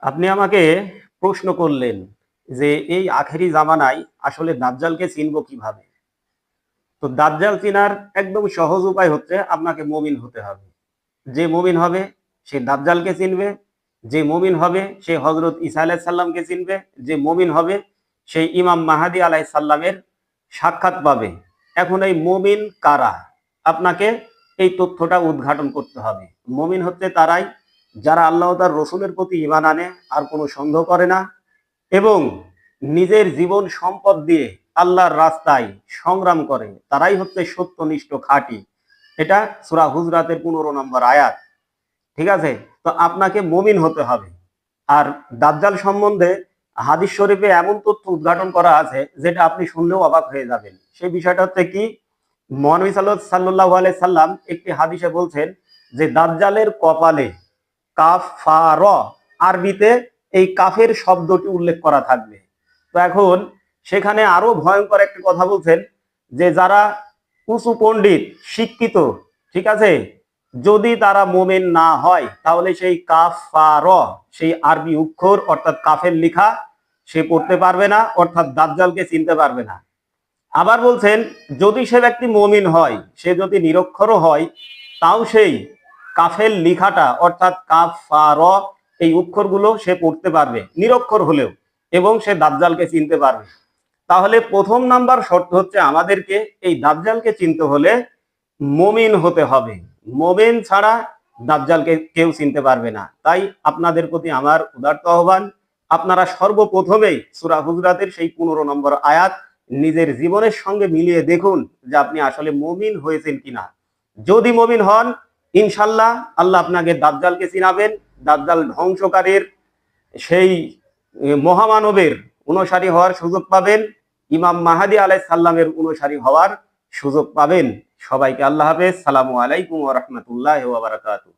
আপনি আমাকে প্রশ্ন করলেন যে এই আখেরি জামানায় আসলে দাজ্জালকে চিনব কিভাবে। তো দাজ্জাল চিনার একদম সহজ উপায় হচ্ছে আপনাকে মুমিন হতে হবে। যে মুমিন হবে সে দাজ্জালকে চিনবে, যে মুমিন হবে সে হযরত ঈসা আলাইহিস সালামকে চিনবে, যে মুমিন হবে সে ইমাম মাহদী আলাইহিস সালামের সাক্ষাৎ পাবে। এখন এই মুমিন কারা? আপনাকে এই তথ্যটা উদ্ঘাটন করতে হবে। মুমিন হচ্ছে তারাই যারা আল্লাহ ও তার রসুলের প্রতি ঈমান আনে, আর কোনো সন্দেহ করে না, এবং নিজের জীবন সম্পদ দিয়ে আল্লাহর রাস্তায় সংগ্রাম করে, তারাই হচ্ছে সত্যনিষ্ঠ খাঁটি। এটা সূরা হুজরাতের 15 নম্বর আয়াত। ঠিক আছে? তো আপনাকে মুমিন হতে হবে। আর দাজ্জাল সম্বন্ধে হাদিস শরীফে এমন তথ্য উদ্ঘাটন করা আছে যেটা আপনি শুনলেও অবাক হয়ে যাবেন। সেই বিষয়টা হচ্ছে কি, মহানবী সাল্লাল্লাহু আলাইহি সাল্লাম একটি হাদিসে বলছেন যে দাজ্জালের কপালে কাফ ফা র, আরবিতে এই কাফের শব্দটি উল্লেখ করা থাকবে। তো এখন সেখানে আরো ভয়ঙ্কর একটি কথা বলছেন যে যারা উঁচু পণ্ডিত শিক্ষিত, ঠিক আছে, যদি তারা মোমেন না হয় তাহলে সেই কাফ ফা র, সেই আরবি অক্ষর অর্থাৎ কাফের লেখা সে পড়তে পারবে না, অর্থাৎ দাজ্জালকে চিনতে পারবে না। আবার বলছেন যদি সে ব্যক্তি মুমিন হয়, সে যদি নিরক্ষরও হয়, তাও সেই কাফের লিখাটা অর্থাৎ কাফ ফা র এই অক্ষরগুলো সে পড়তে পারবে নিরক্ষর হলেও, এবং সে দাজ্জালকে চিনতে পারবে। তাহলে প্রথম নাম্বার শর্ত হচ্ছে আমাদেরকে এই দাজ্জালকে চিনতে হলে মুমিন হতে হবে। মুমিন ছাড়া দাজ্জালকে কেউ চিনতে পারবে না। তাই আপনাদের প্রতি আমার উদারত আহ্বান, আপনারা সর্বপ্রথমেই সূরা হুজরাতের সেই 15 নম্বর আয়াত নিজের জীবনের সঙ্গে মিলিয়ে দেখুন যে আপনি আসলে মুমিন হয়েছেন কিনা। যদি মুমিন হন, ইনশাল্লাহ আল্লাহ আপনাকে দাজ্জালকে চিনাবেন। দাজ্জাল ধ্বংসকারীর সেই মহামানবের অনুসারী হওয়ার সুযোগ পাবেন, ইমাম মাহদী আলাইহিস সালামের অনুসারী হওয়ার সুযোগ পাবেন। সবাইকে আল্লাহ হাফেজ। সালামু আলাইকুম ওয়া রাহমাতুল্লাহি ওয়া বারাকাতুহু।